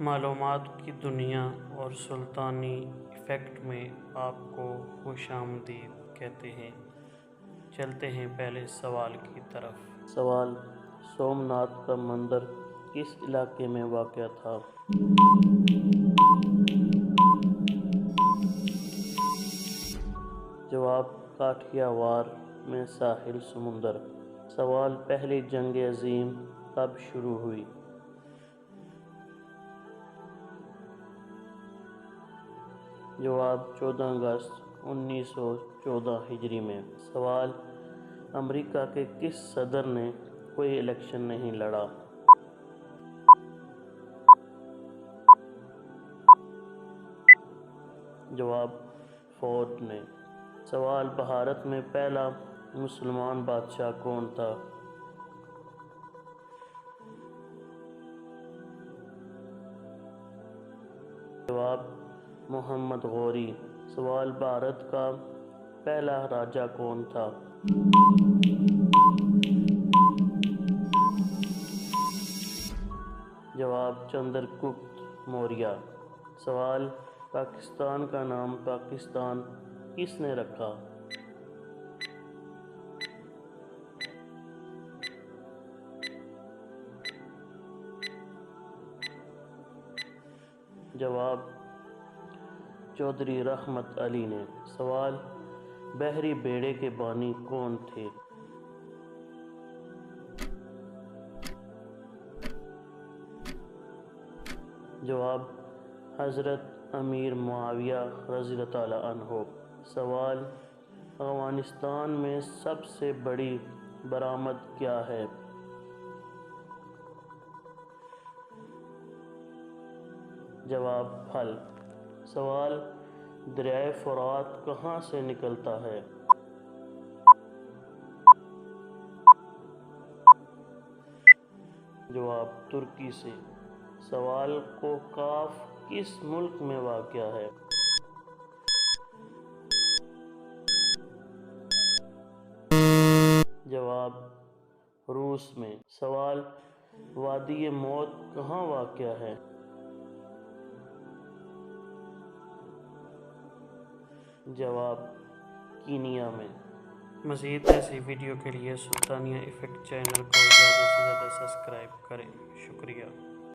معلومات کی دنیا اور سلطانی ایفیکٹ میں آپ کو خوش آمدید کہتے ہیں۔ چلتے ہیں پہلے سوال کی طرف۔ سوال: سومناتھ کا مندر کس علاقے میں واقع تھا؟ جواب: کاٹھیاوار میں ساحل سمندر۔ سوال: پہلی جنگ عظیم کب شروع ہوئی؟ جواب: 14 اگست 1914 ہجری میں۔ سوال: امریکہ کے کس صدر نے کوئی الیکشن نہیں لڑا؟ جواب: فورڈ نے۔ سوال: بھارت میں پہلا مسلمان بادشاہ کون تھا؟ جواب: محمد غوری۔ سوال: بھارت کا پہلا راجا کون تھا؟ جواب: چندر گپت موریہ۔ سوال: پاکستان کا نام پاکستان کس نے رکھا؟ جواب: چودھری رحمت علی نے۔ سوال: بحری بیڑے کے بانی کون تھے؟ جواب: حضرت امیر معاویہ رضی اللہ تعالیٰ عنہ۔ سوال: افغانستان میں سب سے بڑی برآمد کیا ہے؟ جواب: پھل۔ سوال: دریائے فرات کہاں سے نکلتا ہے؟ جواب: ترکی سے۔ سوال: کوکاف کس ملک میں واقع ہے؟ جواب: روس میں۔ سوال: وادی موت کہاں واقع ہے؟ جواب: کینیا میں۔ مزید ایسی ویڈیو کے لیے سلطانیہ ایفیکٹ چینل کو زیادہ سے زیادہ سبسکرائب کریں۔ شکریہ۔